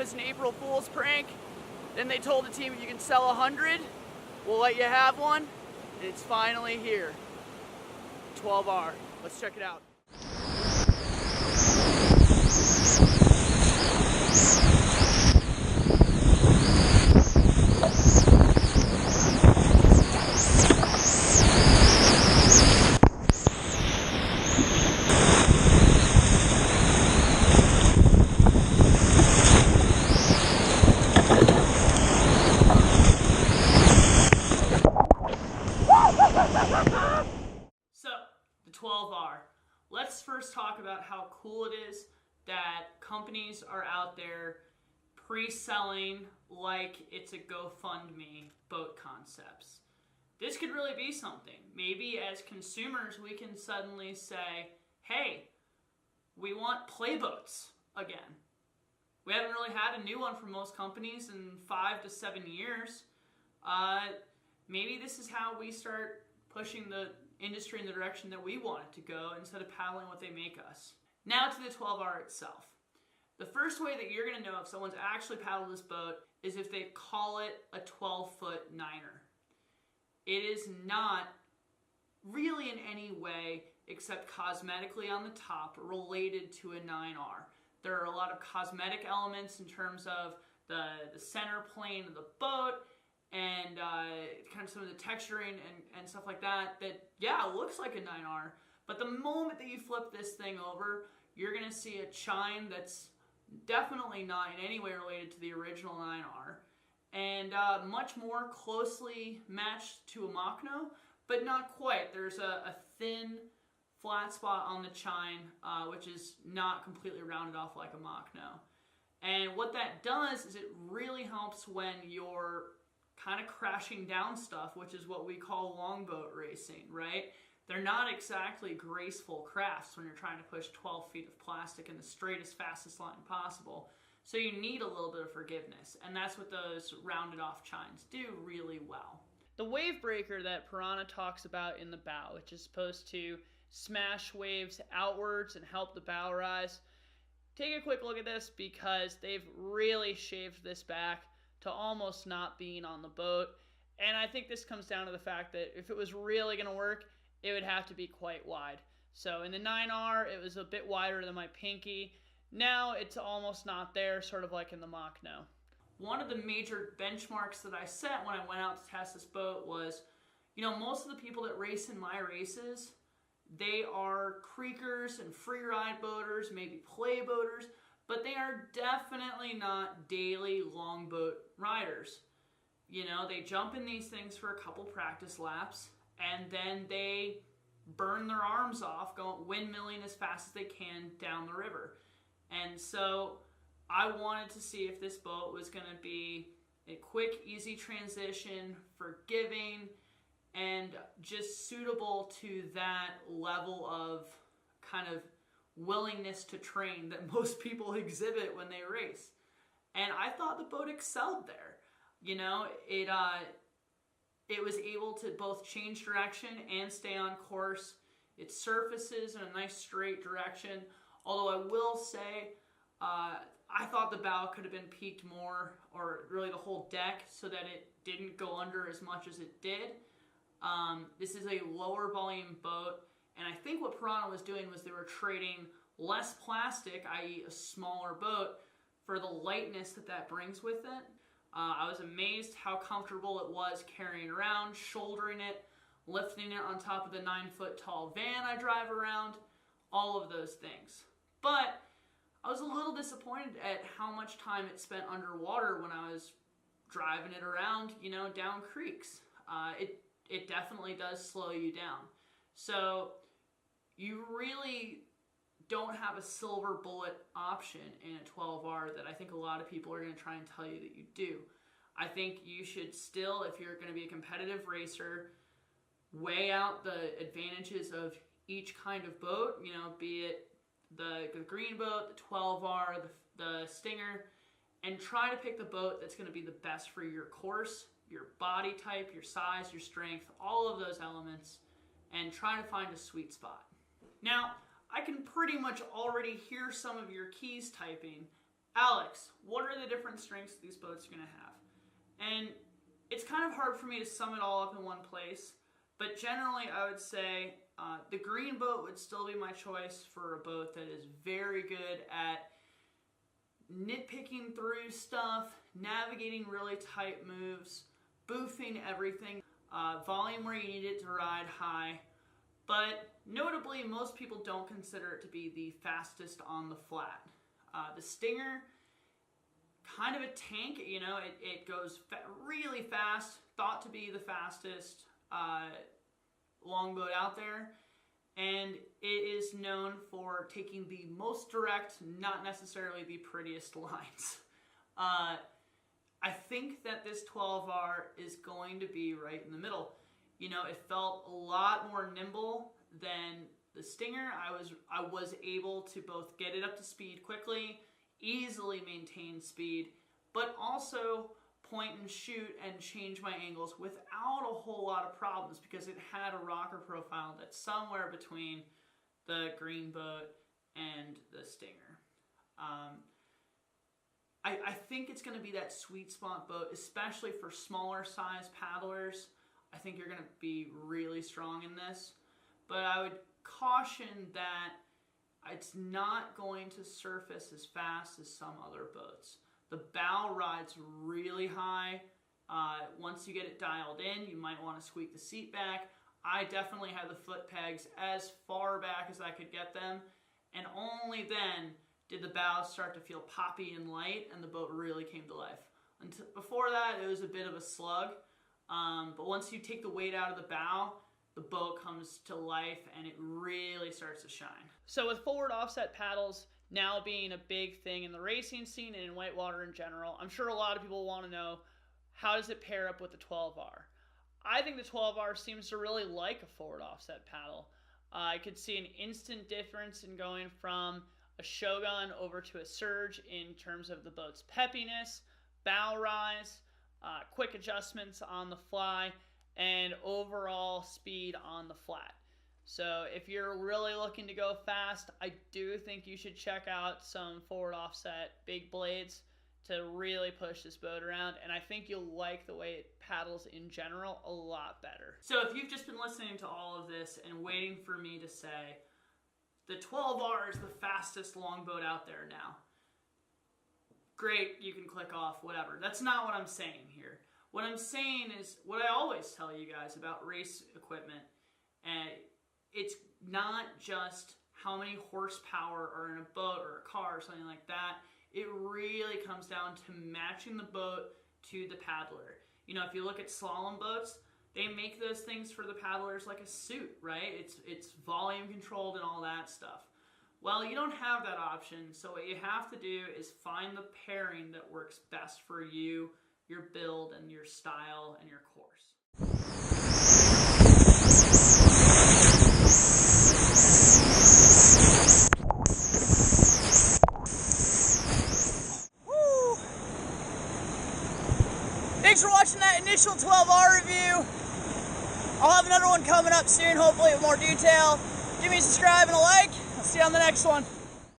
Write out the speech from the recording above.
as an April Fool's prank. Then they told the team you can sell 100, we'll let you have one, and it's finally here. 12R. Let's check it out. So, the 12R. Let's first talk about how cool it is that companies are out there pre-selling like it's a GoFundMe boat concepts. This could really be something. Maybe as consumers we can suddenly say, hey, we want playboats again. We haven't really had a new one from most companies in 5 to 7 years. Maybe this is how we start pushing the industry in the direction that we want it to go instead of paddling what they make us. Now to the 12R itself. The first way that you're going to know if someone's actually paddled this boat is if they call it a 12-foot niner. It is not really in any way, except cosmetically on the top, related to a 9R. There are a lot of cosmetic elements in terms of the center plane of the boat, and kind of some of the texturing and stuff like that, yeah, it looks like a 9R, but the moment that you flip this thing over, you're going to see a chine that's definitely not in any way related to the original 9R, and much more closely matched to a Machno, but not quite. There's a thin, flat spot on the chine, which is not completely rounded off like a Machno. And what that does is it really helps when you're kind of crashing down stuff, which is what we call longboat racing, right? They're not exactly graceful crafts when you're trying to push 12 feet of plastic in the straightest, fastest line possible. So you need a little bit of forgiveness, and that's what those rounded off chines do really well. The wave breaker that Pyranha talks about in the bow, which is supposed to smash waves outwards and help the bow rise, take a quick look at this because they've really shaved this back to almost not being on the boat. And I think this comes down to the fact that if it was really going to work, it would have to be quite wide. So in the 9R, it was a bit wider than my pinky. Now it's almost not there, sort of like in the Machno. One of the major benchmarks that I set when I went out to test this boat was, most of the people that race in my races, they are creekers and free ride boaters, maybe play boaters, but they are definitely not daily longboat riders. They jump in these things for a couple practice laps, and then they burn their arms off, going windmilling as fast as they can down the river. And so I wanted to see if this boat was going to be a quick, easy transition, forgiving, and just suitable to that level of kind of willingness to train that most people exhibit when they race. And I thought the boat excelled there. It was able to both change direction and stay on course. It surfaces in a nice straight direction. Although I will say, I thought the bow could have been peaked more, or really the whole deck, so that it didn't go under as much as it did. This is a lower volume boat, and I think what Pyranha was doing was they were trading less plastic, i.e. a smaller boat, for the lightness that brings with it. I was amazed how comfortable it was carrying around, shouldering it, lifting it on top of the 9-foot tall van I drive around, all of those things. But I was a little disappointed at how much time it spent underwater when I was driving it around, down creeks. It definitely does slow you down. So you really don't have a silver bullet option in a 12R that I think a lot of people are going to try and tell you that you do. I think you should still, if you're going to be a competitive racer, weigh out the advantages of each kind of boat, be it the Greenboat, the 12R, the Stinger, and try to pick the boat that's going to be the best for your course, your body type, your size, your strength, all of those elements, and try to find a sweet spot. Now, I can pretty much already hear some of your keys typing, Alex, what are the different strengths these boats are going to have? And it's kind of hard for me to sum it all up in one place, but generally I would say the Greenboat would still be my choice for a boat that is very good at nitpicking through stuff, navigating really tight moves, boofing everything, volume where you need it to ride high. But notably, most people don't consider it to be the fastest on the flat. The Stinger, kind of a tank, you know, it goes really fast, thought to be the fastest longboat out there, and it is known for taking the most direct, not necessarily the prettiest lines. I think that this 12R is going to be right in the middle. You know, it felt a lot more nimble than the Stinger. I was able to both get it up to speed quickly, easily maintain speed, but also point and shoot and change my angles without a whole lot of problems because it had a rocker profile that's somewhere between the Greenboat and the Stinger. I think it's going to be that sweet spot boat, especially for smaller size paddlers. I think you're going to be really strong in this, but I would caution that it's not going to surface as fast as some other boats. The bow rides really high. Once you get it dialed in, you might want to squeak the seat back. I definitely had the foot pegs as far back as I could get them, and only then did the bows start to feel poppy and light, and the boat really came to life. Before that, it was a bit of a slug, but once you take the weight out of the bow, the boat comes to life and it really starts to shine. So with forward offset paddles now being a big thing in the racing scene and in whitewater in general, I'm sure a lot of people want to know, how does it pair up with the 12R? I think the 12R seems to really like a forward offset paddle. I could see an instant difference in going from a Shogun over to a Surge in terms of the boat's peppiness, bow rise, quick adjustments on the fly, and overall speed on the flat. So if you're really looking to go fast, I do think you should check out some forward offset big blades to really push this boat around, and I think you'll like the way it paddles in general a lot better. So if you've just been listening to all of this and waiting for me to say, the 12R is the fastest longboat out there now, great, you can click off, whatever. That's not what I'm saying here. What I'm saying is what I always tell you guys about race equipment. It's not just how many horsepower are in a boat or a car or something like that. It really comes down to matching the boat to the paddler. You know, if you look at slalom boats, they make those things for the paddlers like a suit, right? It's volume controlled and all that stuff. Well, you don't have that option, so what you have to do is find the pairing that works best for you, your build and your style and your course. Woo! Thanks for watching that initial 12R review. I'll have another one coming up soon, hopefully with more detail. Give me a subscribe and a like. I'll see you on the next one.